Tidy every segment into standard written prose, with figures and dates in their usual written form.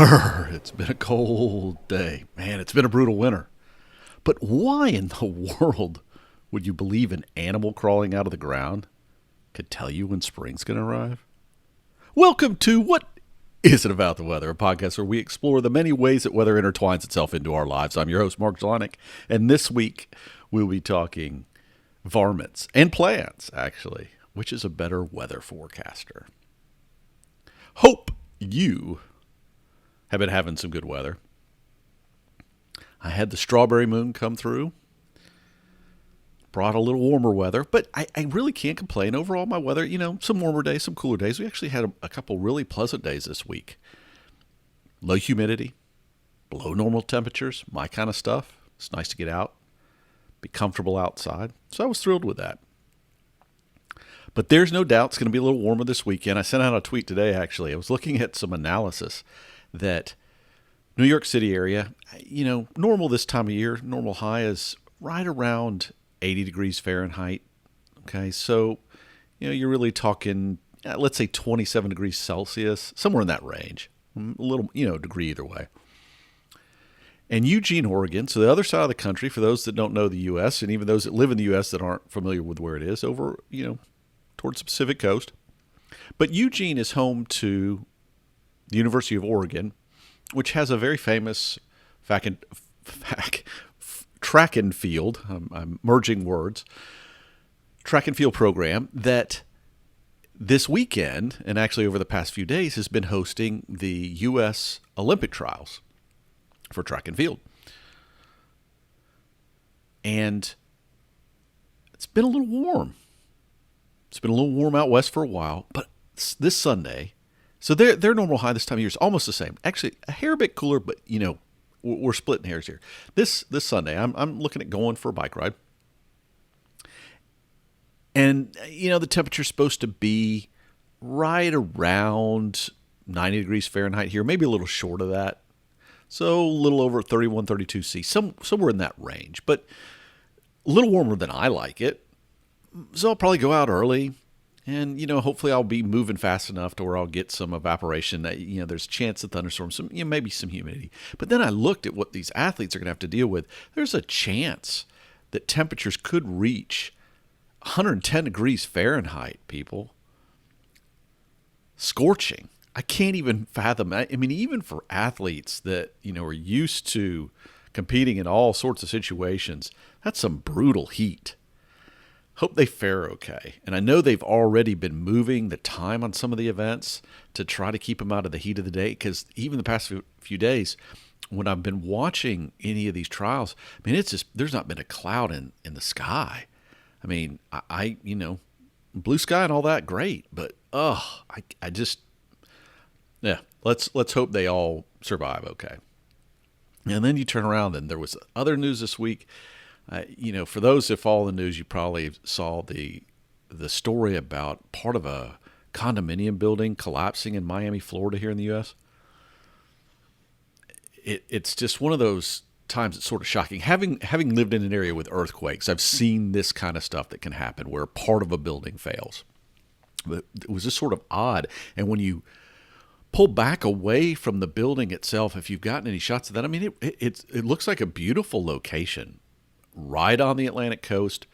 Brr, it's been a cold day. Man, it's been a brutal winter. But why in the world would you believe an animal crawling out of the ground could tell you when spring's going to arrive? Welcome to What Is It About the Weather, a podcast where we explore the many ways that weather intertwines itself into our lives. I'm your host, Mark Zlonick, and this week we'll be talking varmints and plants, actually. Which is a better weather forecaster? Hope you have been having some good weather. I had the strawberry moon come through. Brought a little warmer weather, but I really can't complain. Overall, my weather, some warmer days, some cooler days. We actually had a couple really pleasant days this week. Low humidity, below normal temperatures, my kind of stuff. It's nice to get out, be comfortable outside. So I was thrilled with that. But there's no doubt it's going to be a little warmer this weekend. I sent out a tweet today, actually. I was looking at some analysis that New York City area, normal this time of year, normal high is right around 80 degrees Fahrenheit. Okay, so, you're really talking, let's say 27 degrees Celsius, somewhere in that range. A little, degree either way. And Eugene, Oregon, so the other side of the country, for those that don't know the U.S., and even those that live in the U.S. that aren't familiar with where it is, over, towards the Pacific coast. But Eugene is home to the University of Oregon, which has a very famous track and field, I'm merging words, track and field program that this weekend, and actually over the past few days, has been hosting the U.S. Olympic trials for track and field. And it's been a little warm. It's been a little warm out west for a while, but this Sunday, so their normal high this time of year is almost the same. Actually, a hair bit cooler, but we're splitting hairs here. This Sunday, I'm looking at going for a bike ride, and the temperature's supposed to be right around 90 degrees Fahrenheit here, maybe a little short of that, so a little over 31, 32 C, somewhere in that range, but a little warmer than I like it. So I'll probably go out early and, hopefully I'll be moving fast enough to where I'll get some evaporation that, there's a chance of thunderstorms, some, maybe some humidity. But then I looked at what these athletes are going to have to deal with. There's a chance that temperatures could reach 110 degrees Fahrenheit, people. Scorching. I can't even fathom. I mean, even for athletes that, are used to competing in all sorts of situations, that's some brutal heat. Hope they fare okay. And I know they've already been moving the time on some of the events to try to keep them out of the heat of the day, because even the past few days, when I've been watching any of these trials, I mean, it's just, there's not been a cloud in the sky. I mean, I blue sky and all that, great. But, I just, yeah, let's hope they all survive okay. And then you turn around, and there was other news this week. For those that follow the news, you probably saw the story about part of a condominium building collapsing in Miami, Florida, here in the U.S. It's just one of those times it's sort of shocking. Having lived in an area with earthquakes, I've seen this kind of stuff that can happen where part of a building fails. But it was just sort of odd. And when you pull back away from the building itself, if you've gotten any shots of that, I mean, it looks like a beautiful location. Right on the Atlantic coast,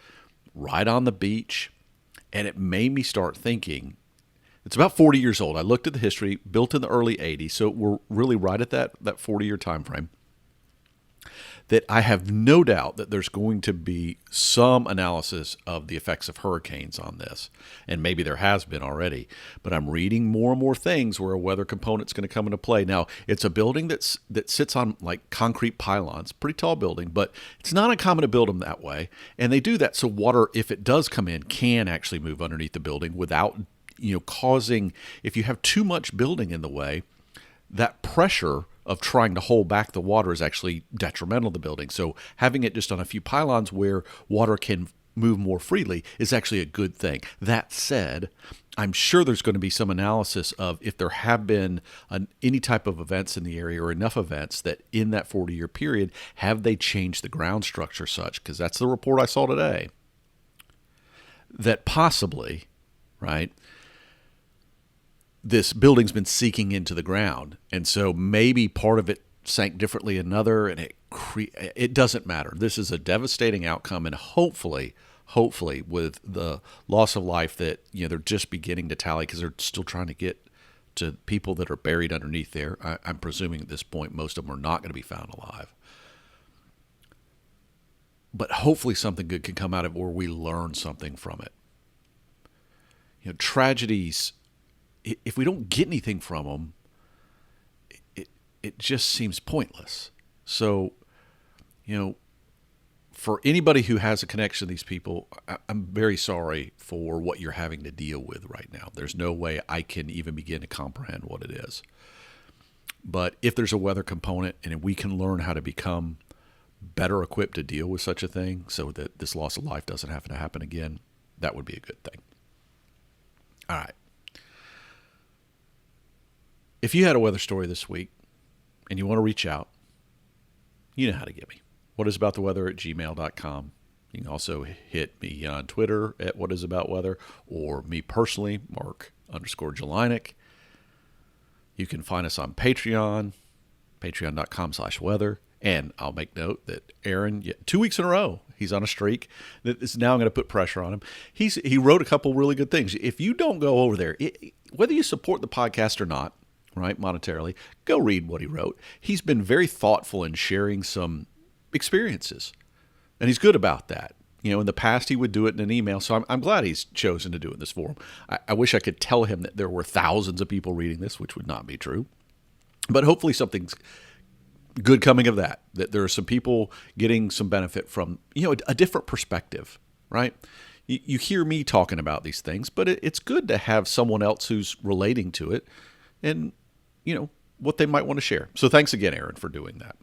right on the beach, and it made me start thinking, it's about 40 years old. I looked at the history, built in the early 80s, so we're really right at that 40-year time frame, that I have no doubt that there's going to be some analysis of the effects of hurricanes on this, and maybe there has been already, but I'm reading more and more things where a weather component's going to come into play. Now, it's a building that sits on like concrete pylons, pretty tall building, but it's not uncommon to build them that way, and they do that so water, if it does come in, can actually move underneath the building without, causing, if you have too much building in the way, that pressure of trying to hold back the water is actually detrimental to the building. So having it just on a few pylons where water can move more freely is actually a good thing. That said, I'm sure there's going to be some analysis of if there have been any type of events in the area or enough events that in that 40-year period, have they changed the ground structure such, because that's the report I saw today, that possibly, right, this building's been sinking into the ground, and so maybe part of it sank differently than another, and it doesn't matter. This is a devastating outcome, and hopefully with the loss of life that they're just beginning to tally, because they're still trying to get to people that are buried underneath there. I'm presuming at this point most of them are not going to be found alive. But hopefully something good can come out of it where we learn something from it. Tragedies, if we don't get anything from them, it just seems pointless. So, for anybody who has a connection to these people, I'm very sorry for what you're having to deal with right now. There's no way I can even begin to comprehend what it is. But if there's a weather component and we can learn how to become better equipped to deal with such a thing so that this loss of life doesn't have to happen again, that would be a good thing. All right. If you had a weather story this week and you want to reach out, you know how to get me. whatisabouttheweather@gmail.com. You can also hit me on Twitter at whatisaboutweather, or me personally, Mark_Jelinek. You can find us on Patreon, patreon.com/weather. And I'll make note that Aaron, 2 weeks in a row, he's on a streak. That is now going to put pressure on him. He wrote a couple really good things. If you don't go over there, whether you support the podcast or not, right, monetarily, go read what he wrote. He's been very thoughtful in sharing some experiences, and he's good about that. In the past, he would do it in an email, so I'm glad he's chosen to do it in this forum. I wish I could tell him that there were thousands of people reading this, which would not be true. But hopefully something's good coming of that there are some people getting some benefit from, a different perspective, right? You hear me talking about these things, but it's good to have someone else who's relating to it and, what they might want to share. So thanks again, Aaron, for doing that.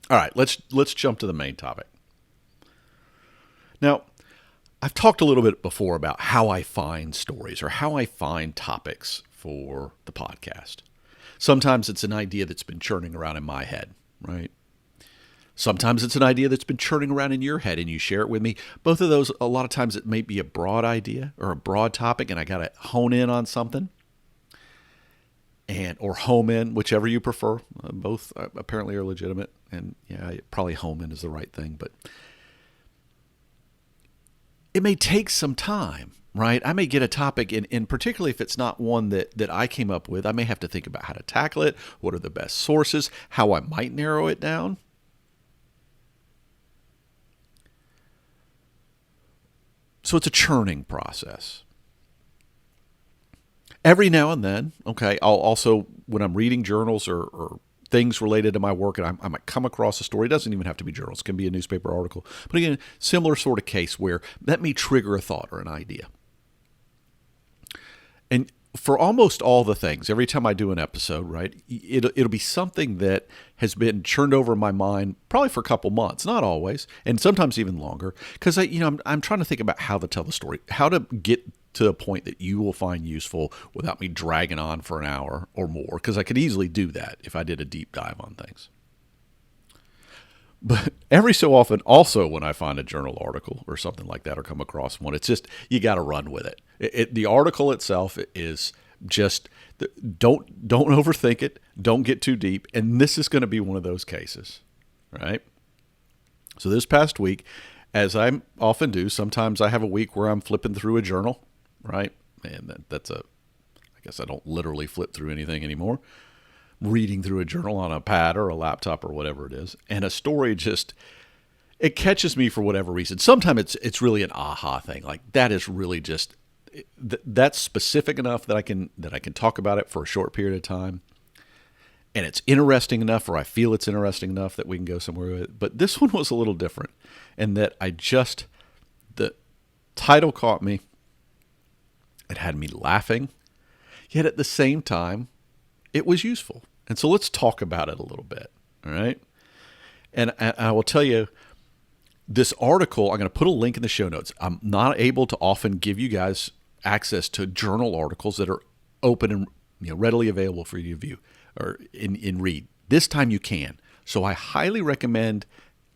All right, let's jump to the main topic. Now, I've talked a little bit before about how I find stories or how I find topics for the podcast. Sometimes it's an idea that's been churning around in my head, right? Sometimes it's an idea that's been churning around in your head and you share it with me. Both of those, a lot of times it may be a broad idea or a broad topic and I got to hone in on something or home in, whichever you prefer. Both apparently are legitimate, and probably home in is the right thing, but it may take some time. Right? I may get a topic, and particularly if it's not one that I came up with, I may have to think about how to tackle it, what are the best sources, how I might narrow it down. So it's a churning process. Every now and then, okay, I'll also, when I'm reading journals or things related to my work, and I might come across a story. It doesn't even have to be journals. It can be a newspaper article. But again, similar sort of case where that may trigger a thought or an idea. And for almost all the things, every time I do an episode, right, it'll be something that has been churned over in my mind probably for a couple months, not always, and sometimes even longer, because I'm trying to think about how to tell the story, how to get to a point that you will find useful without me dragging on for an hour or more, because I could easily do that if I did a deep dive on things. But every so often, also when I find a journal article or something like that or come across one, it's just, you got to run with it. The article itself is just, don't overthink it. Don't get too deep. And this is going to be one of those cases, right? So this past week, as I often do, sometimes I have a week where I'm flipping through a journal, right? And I guess I don't literally flip through anything anymore. Reading through a journal on a pad or a laptop or whatever it is, and a story it catches me for whatever reason. Sometimes it's really an aha thing, like that is really just that's specific enough that I can talk about it for a short period of time, and it's interesting enough, or I feel it's interesting enough that we can go somewhere with it. But this one was a little different, in that the title caught me. It had me laughing, yet at the same time, it was useful. And so let's talk about it a little bit, all right? And I will tell you, this article, I'm going to put a link in the show notes. I'm not able to often give you guys access to journal articles that are open and readily available for you to view or in read. This time you can. So I highly recommend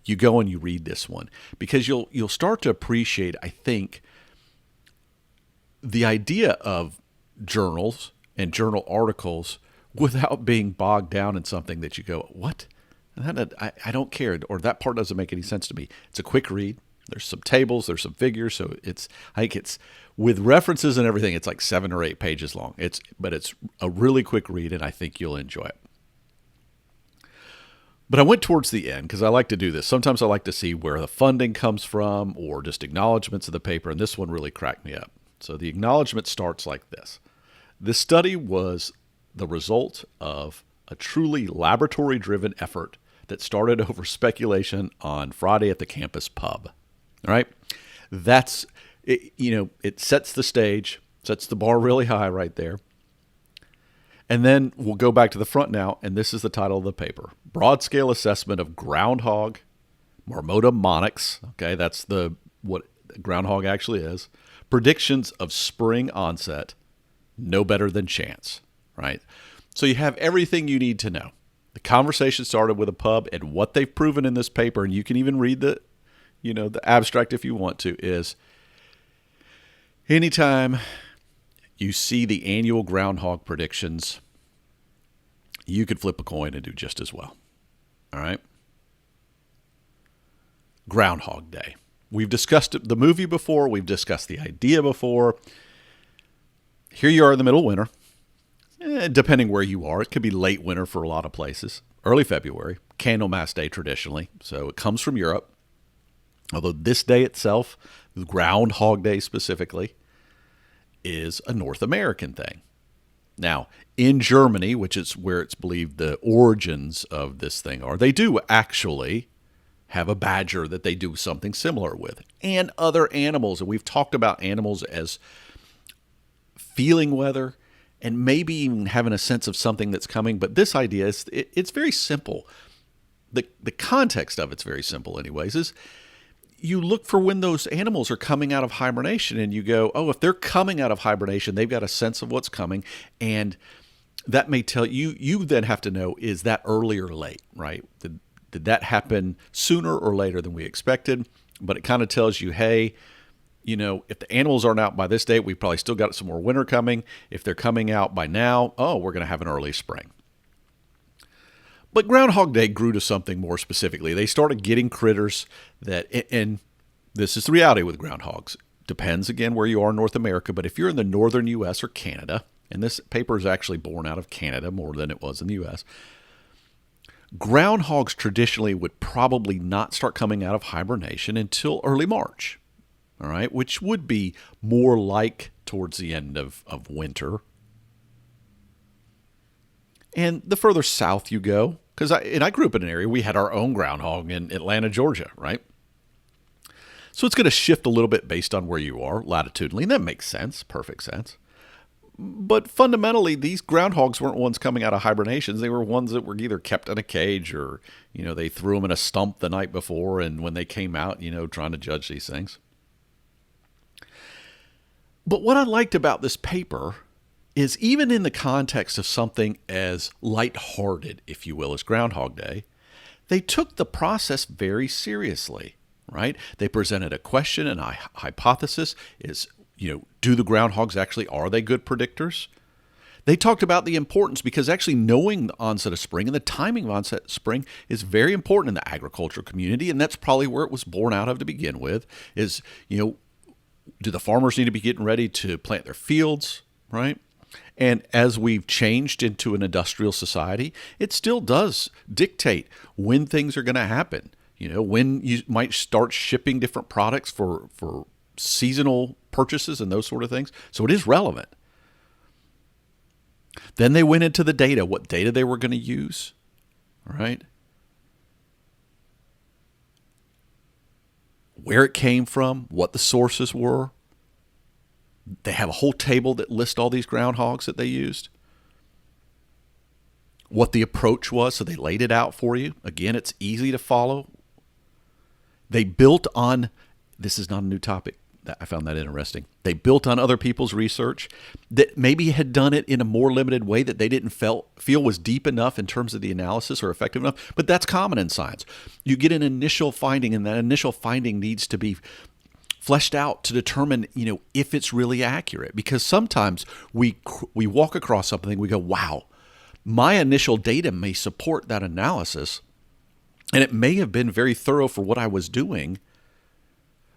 you go and you read this one, because you'll start to appreciate, I think, the idea of journals and journal articles without being bogged down in something that you go, what? I don't care, or that part doesn't make any sense to me. It's a quick read. There's some tables, there's some figures, so I think it's with references and everything. It's like 7 or 8 pages long. But it's a really quick read, and I think you'll enjoy it. But I went towards the end because I like to do this. Sometimes I like to see where the funding comes from or just acknowledgments of the paper, and this one really cracked me up. So the acknowledgment starts like this. This study was the result of a truly laboratory-driven effort that started over speculation on Friday at the campus pub. All right? That's, it sets the stage, sets the bar really high right there. And then we'll go back to the front now, and this is the title of the paper. Broad-scale assessment of groundhog, Marmota monix. Okay, that's what groundhog actually is. Predictions of spring onset, no better than chance, right? So you have everything you need to know. The conversation started with a pub, and what they've proven in this paper, and you can even read the abstract if you want to, is anytime you see the annual groundhog predictions, you could flip a coin and do just as well. All right? Groundhog Day. We've discussed the movie before. We've discussed the idea before. Here you are in the middle of winter. Depending where you are, it could be late winter for a lot of places. Early February, Candlemas Day traditionally. So it comes from Europe. Although this day itself, Groundhog Day specifically, is a North American thing. Now, in Germany, which is where it's believed the origins of this thing are, they do actually have a badger that they do something similar with, and other animals. And we've talked about animals as feeling weather and maybe even having a sense of something that's coming. But this idea is it's very simple. The context of it's very simple anyways, is you look for when those animals are coming out of hibernation, and you go, oh, if they're coming out of hibernation, they've got a sense of what's coming. And that may tell you then have to know, is that early or late, right? Did that happen sooner or later than we expected? But it kind of tells you, hey, if the animals aren't out by this date, we've probably still got some more winter coming. If they're coming out by now, oh, we're going to have an early spring. But Groundhog Day grew to something more specifically. They started getting critters that, and this is the reality with groundhogs. Depends, again, where you are in North America. But if you're in the northern U.S. or Canada, and this paper is actually born out of Canada more than it was in the U.S., groundhogs traditionally would probably not start coming out of hibernation until early March, all right, which would be more like towards the end of winter. And the further south you go, because I grew up in an area, we had our own groundhog in Atlanta, Georgia, right? So it's going to shift a little bit based on where you are latitudinally, and that makes sense, perfect sense. But fundamentally, these groundhogs weren't ones coming out of hibernations. They were ones that were either kept in a cage or, they threw them in a stump the night before, and when they came out, trying to judge these things. But what I liked about this paper is even in the context of something as lighthearted, if you will, as Groundhog Day, they took the process very seriously, right? They presented a question and a hypothesis is, do the groundhogs actually, are they good predictors? They talked about the importance, because actually knowing the onset of spring and the timing of onset of spring is very important in the agricultural community, and that's probably where it was born out of to begin with, is, do the farmers need to be getting ready to plant their fields, right? And as we've changed into an industrial society, it still does dictate when things are going to happen. When you might start shipping different products for seasonal purchases and those sort of things. So it is relevant. Then they went into the data, what data they were going to use, right? Where it came from, what the sources were. They have a whole table that lists all these groundhogs that they used. What the approach was, so they laid it out for you. Again, it's easy to follow. They built on, this is not a new topic. I found that interesting. They built on other people's research that maybe had done it in a more limited way that they didn't feel was deep enough in terms of the analysis or effective enough. But that's common in science. You get an initial finding, and that initial finding needs to be fleshed out to determine, if it's really accurate. Because sometimes we walk across something and we go, wow, my initial data may support that analysis, and it may have been very thorough for what I was doing,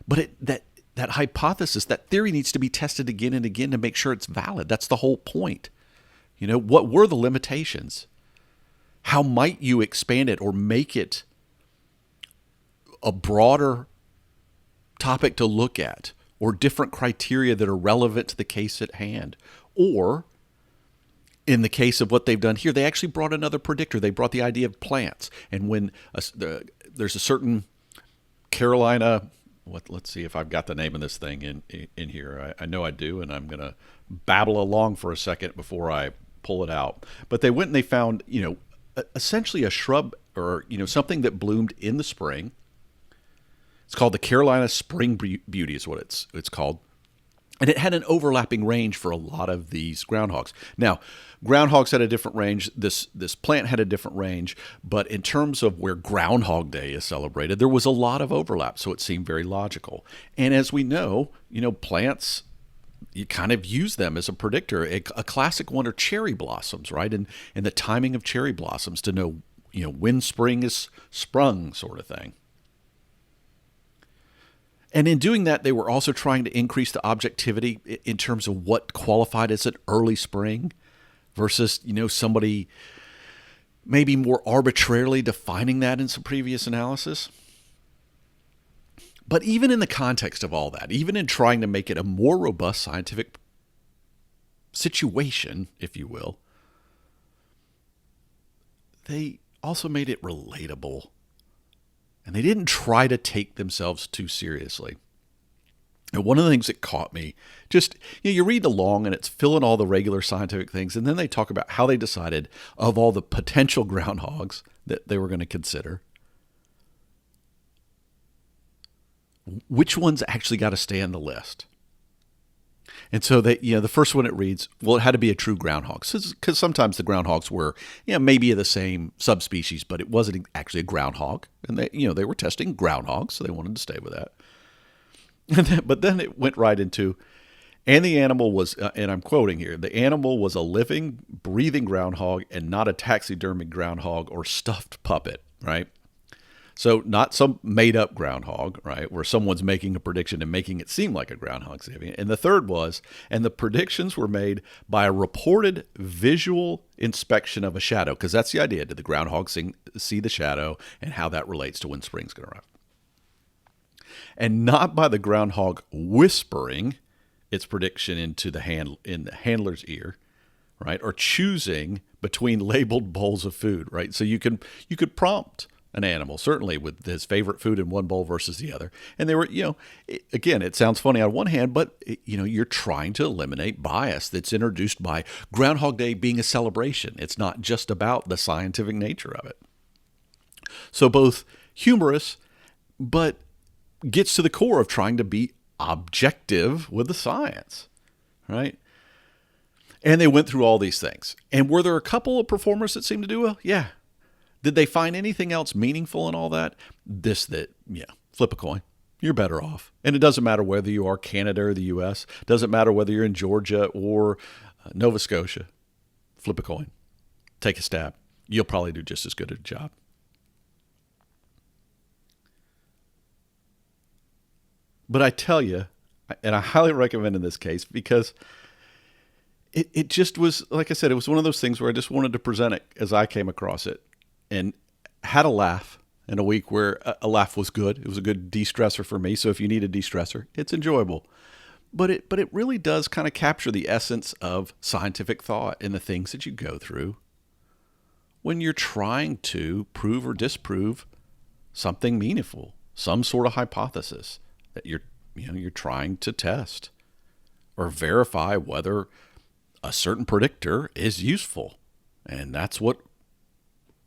but that hypothesis, that theory needs to be tested again and again to make sure it's valid. That's the whole point. What were the limitations? How might you expand it or make it a broader topic to look at, or different criteria that are relevant to the case at hand? Or in the case of what they've done here, they actually brought another predictor. They brought the idea of plants. And when there's a certain Carolina, let's see if I've got the name of this thing in here. I know I do, and I'm going to babble along for a second before I pull it out. But they went and they found, essentially a shrub, or, something that bloomed in the spring. It's called the Carolina Spring Beauty is what it's called. And it had an overlapping range for a lot of these groundhogs. Now, groundhogs had a different range. This plant had a different range. But in terms of where Groundhog Day is celebrated, there was a lot of overlap. So it seemed very logical. And as we know, plants, you kind of use them as a predictor. A classic one are cherry blossoms, right? And the timing of cherry blossoms to know, when spring is sprung, sort of thing. And in doing that, they were also trying to increase the objectivity in terms of what qualified as an early spring versus, somebody maybe more arbitrarily defining that in some previous analysis. But even in the context of all that, even in trying to make it a more robust scientific situation, if you will, they also made it relatable. And they didn't try to take themselves too seriously. And one of the things that caught me, just, you read along and it's filling all the regular scientific things. And then they talk about how they decided of all the potential groundhogs that they were going to consider, which ones actually got to stay on the list. And so they, the first one it reads, well, it had to be a true groundhog. Because sometimes the groundhogs were, maybe the same subspecies, but it wasn't actually a groundhog. And they were testing groundhogs, so they wanted to stay with that. But then it went right into, and the animal was, and I'm quoting here, the animal was a living, breathing groundhog and not a taxidermied groundhog or stuffed puppet, right? So not some made-up groundhog, right, where someone's making a prediction and making it seem like a groundhog. And the third was, and the predictions were made by a reported visual inspection of a shadow, because that's the idea. Did the groundhog see the shadow and how that relates to when spring's going to arrive? And not by the groundhog whispering its prediction into the handler's ear, right, or choosing between labeled bowls of food, right? So you could prompt an animal, certainly with his favorite food in one bowl versus the other. And they were, again, it sounds funny on one hand, but, you're trying to eliminate bias that's introduced by Groundhog Day being a celebration. It's not just about the scientific nature of it. So both humorous, but gets to the core of trying to be objective with the science, right? And they went through all these things. And were there a couple of performers that seemed to do well? Yeah. Did they find anything else meaningful in all that? Flip a coin. You're better off. And it doesn't matter whether you are Canada or the U.S. It doesn't matter whether you're in Georgia or Nova Scotia. Flip a coin. Take a stab. You'll probably do just as good a job. But I tell you, and I highly recommend in this case, because it just was, like I said, it was one of those things where I just wanted to present it as I came across it. And had a laugh in a week where a laugh was good. It was a good de-stressor for me. So if you need a de-stressor, it's enjoyable. But it really does kind of capture the essence of scientific thought and the things that you go through when you're trying to prove or disprove something meaningful, some sort of hypothesis that you're trying to test or verify whether a certain predictor is useful. And that's what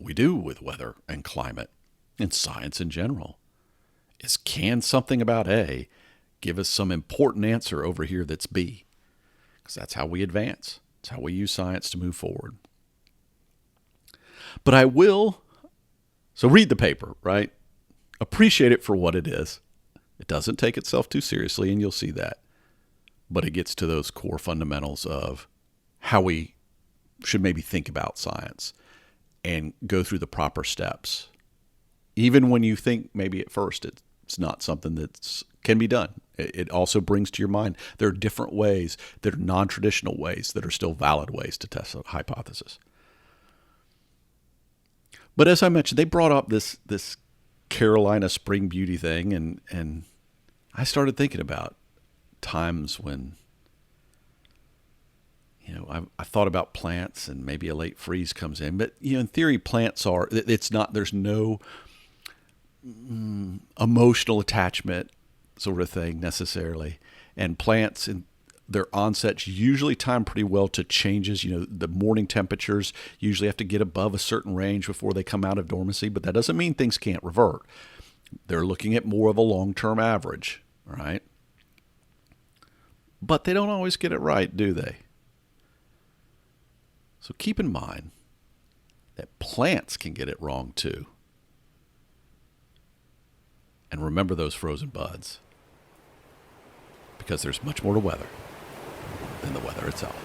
we do with weather and climate and science in general, is can something about A give us some important answer over here that's B? Because that's how we advance. It's how we use science to move forward. But I will, so read the paper, right? Appreciate it for what it is. It doesn't take itself too seriously, and you'll see that. But it gets to those core fundamentals of how we should maybe think about science and go through the proper steps. Even when you think maybe at first it's not something that can be done. It also brings to your mind there are different ways, that are non-traditional ways, that are still valid ways to test a hypothesis. But as I mentioned, they brought up this Carolina spring beauty thing, and I started thinking about times when, I thought about plants and maybe a late freeze comes in. But, in theory, plants there's no emotional attachment sort of thing necessarily. And plants, in their onsets usually time pretty well to changes. The morning temperatures usually have to get above a certain range before they come out of dormancy, but that doesn't mean things can't revert. They're looking at more of a long-term average, right? But they don't always get it right, do they? So keep in mind that plants can get it wrong too. And remember those frozen buds, because there's much more to weather than the weather itself.